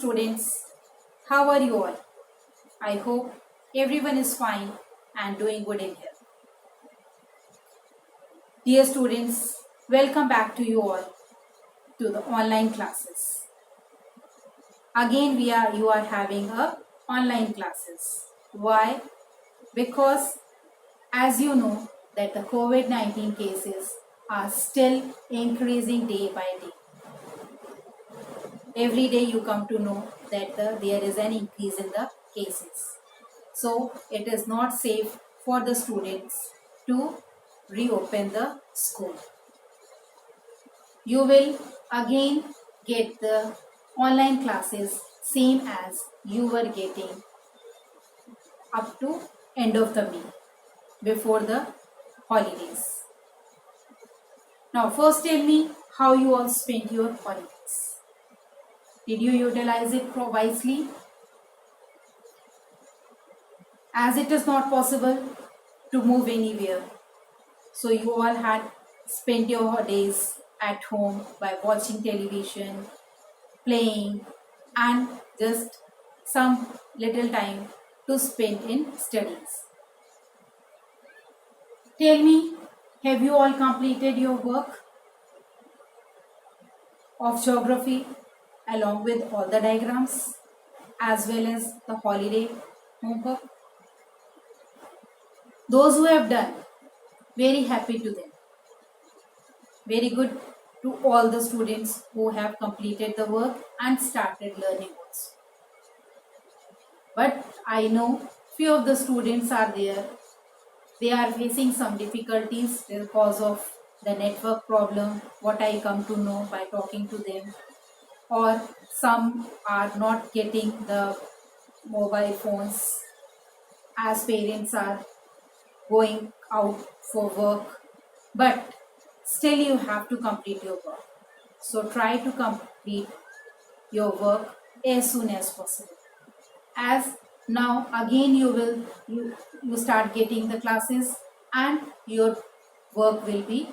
Students, how are you all? I hope everyone is fine and doing good in here. Dear students, welcome back to you all to the online classes. Again you are having a online classes. Why? Because as you know that the COVID-19 cases are still increasing day by day. Every day you come to know that there is an increase in the cases. So it is not safe for the students to reopen the school. You will again get the online classes same as you were getting up to end of the May before the holidays. Now first tell me how you all spent your holidays. Did you utilize it wisely? As it is not possible to move anywhere, so you all had spent your days at home by watching television, playing, and just some little time to spend in studies. Tell me, have you all completed your work of geography along with all the diagrams as well as the holiday homework? Those who have done, very happy to them. Very good to all the students who have completed the work and started learning also. But I know few of the students are there. They are facing some difficulties because of the network problem, what I come to know by talking to them. Or some are not getting the mobile phones as parents are going out for work. But still you have to complete your work. So try to complete your work as soon as possible. As now again you start getting the classes and your work will be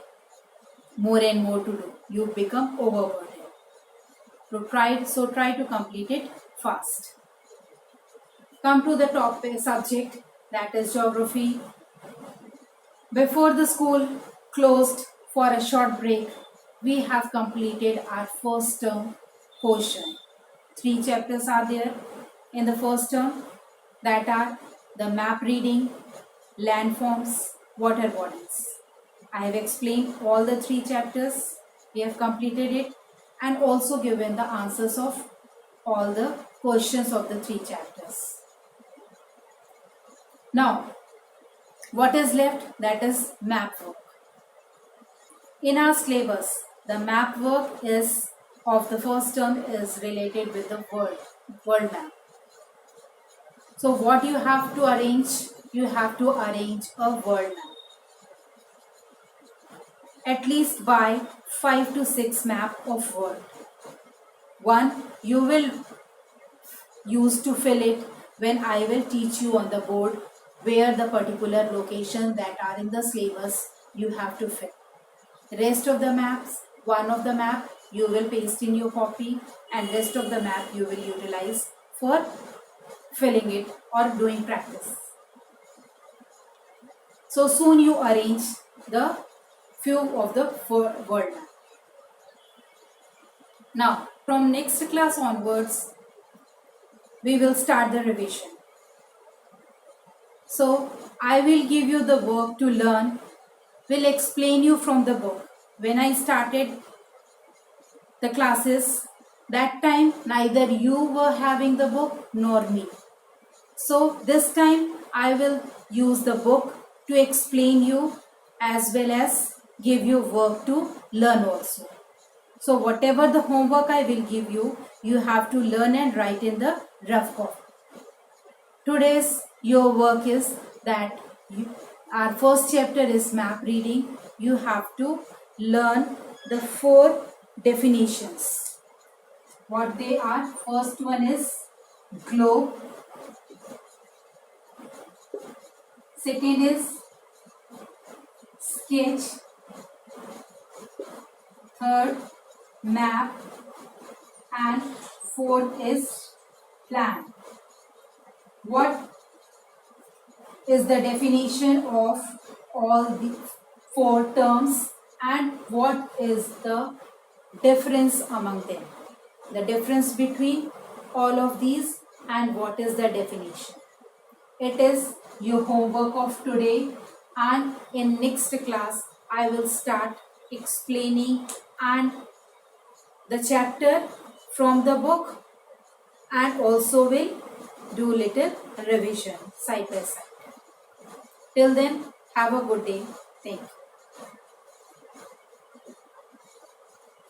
more and more to do. You become overburdened. So try to complete it fast. Come to the top subject, that is geography. Before the school closed for a short break, we have completed our first term portion. 3 chapters are there in the first term, that are the map reading, landforms, water bodies. I have explained all the 3 chapters. We have completed it and also given the answers of all the questions of the 3 chapters. Now, what is left? That is map work. In our syllabus, the map work is of the first term is related with the world map. So what you have to arrange? You have to arrange a world map. At least by 5 to 6 map of world. One you will use to fill it when I will teach you on the board where the particular location that are in the syllabus you have to fill. Rest of the maps, one of the map you will paste in your copy and rest of the map you will utilize for filling it or doing practice. So soon you arrange the few of the world map. Now from next class onwards we will start the revision. So I will give you the work to learn, will explain you from the book. When I started the classes, that time neither you were having the book nor me. So this time I will use the book to explain you as well as give you work to learn also. So whatever the homework I will give you, you have to learn and write in the rough copy. Today's your work is that our first chapter is map reading. You have to learn the 4 definitions. What they are? First one is globe. Second is sketch. Third, map. And Fourth is plan. What is the definition of all the four terms and what is the difference among them? The difference between all of these and what is the definition? It is your homework of today, and in next class I will start explaining and the chapter from the book, and also will do little revision side by side. Till then, have a good day. Thank you.